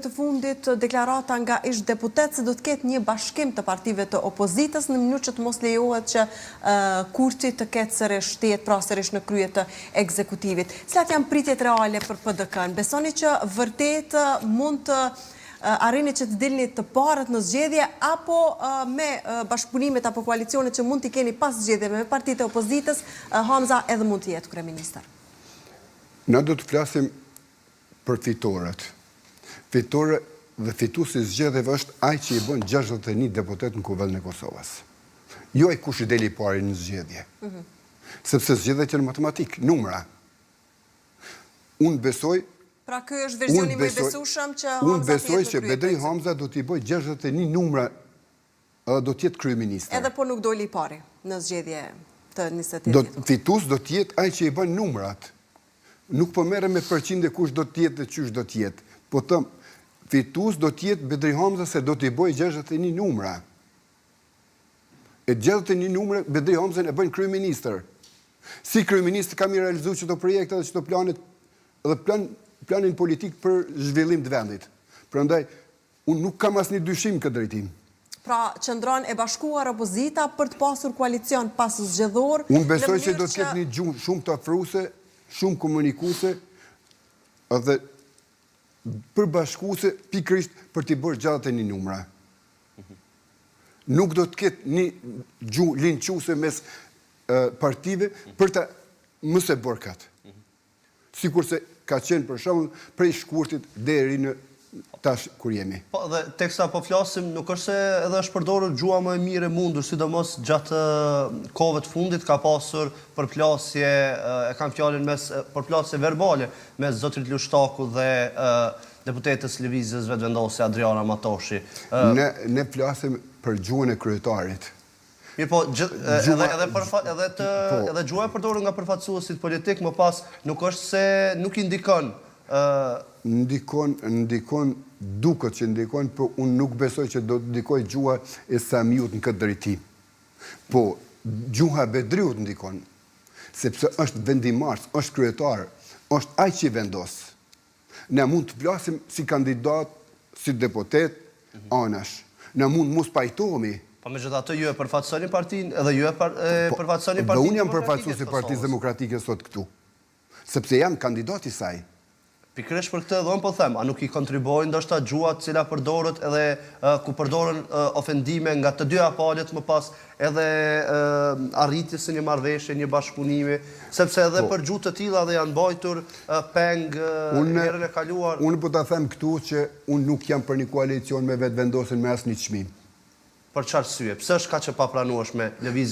Të fundit deklarata nga ish deputet se do të ketë një bashkim të partive të opozitës në mënyrë që të mos lejohet që kurti të ketë sërish pra sërish në krye të ekzekutivit. Cilat janë pritjet reale për PDK-n? Besoni që vërtet mund të arrini që të dilni të parët në zgjedhje apo me bashkëpunimet apo koalicionet që mund t'i keni pas zgjedhje me partitë e opozitës, Hamza edhe mund të jetë kryeministër? Na do të flasim për fitoret. Fitore dhe fituesi i zgjedhjeve është ai që i bën 61 deputet në Kuvendin e Kosovës. Jo ai kush i deli i pari në zgjedhje. Sepse zgjedhjet janë matematik, numra. Unë besoj Pra ky është versioni më i besueshëm që Hamza Unë besoj që Bedri Hamza do t'i bëj 61 numra do të jetë kryeminist. Edhe po nuk doli i pari në zgjedhje të 28. Fitues do të jetë ai që i bën numrat. Nuk po merrem me përqindje kush do të jetë dhe çysh do të jetë. Po them, fitues do të jetë Bedri Hamza se do t'i bëj 61 numra. E 61 numra Bedri Hamza e bën kryeministër. Si kryeministër kam i realizuar çdo projekte dhe çdo planet dhe planin politik për zhvillim të vendit. Prandaj unë nuk kam asnjë dyshim këtë drejtim. Pra qëndron e bashkuar opozita për të pasur koalicion pas zgjedhor. Unë besoj se do të ketë një gjuhë shumë të afruese, shumë komunikuese dhe përbashkuese pikërisht për t'i bërë 61 numra. Nuk do të ketë një gjuhë linquese mes partive për të mos e bërë kat. Sikurse ka qenë për shembull prej shkurtit deri në tash kur jemi. Po dhe teksa po flasim, nuk është se edhe është përdorur gjuha më e mirë e mundur, sidomos gjatë kohëve të fundit ka pasur përplasje, e kam fjalën përplasje verbale mes zotit Lushtaku dhe deputetës Lëvizjes Vetëvendosje Adriana Matoshi. Ne flasim për gjuhën e kryetarit. Mirë po, edhe gjuha e përdorur nga përfaqësuesit politik, më pas nuk është se nuk indikon Ndikon, duket që ndikon, por unë nuk besoj që do të ndikoj gjuha e Samiut në këtë drejtim. Po, gjuha e Bedriut ndikon, sepse është vendimarrës, është kryetar, është ai që vendos. Ne mund të flasim si kandidat, si deputet, anash. Ne mund mos pajtohemi. Po megjithatë ju e përfaqësoni partinë edhe ju e përfaqësoni partinë. Dhe unë jam përfaqësues i Partisë Demokratike sot këtu, sepse jam kandidat i saj. Pikërisht për këtë edhe unë po them, a nuk i kontribuojnë ndoshta gjuhat të cilat përdoret edhe ku përdoren ofendime nga të dyja palët, më pas edhe arritjes së një marrëveshje, një bashkëpunimi, sepse edhe për gjuhë të tilla dhe janë mbajtur peng herën e kaluar. Unë po ta them këtu që unë nuk jam për një koalicion me Vetëvendosjen me asnjë çmim. Për çfarë arsye? Pse është kaq e papranueshme lëvizja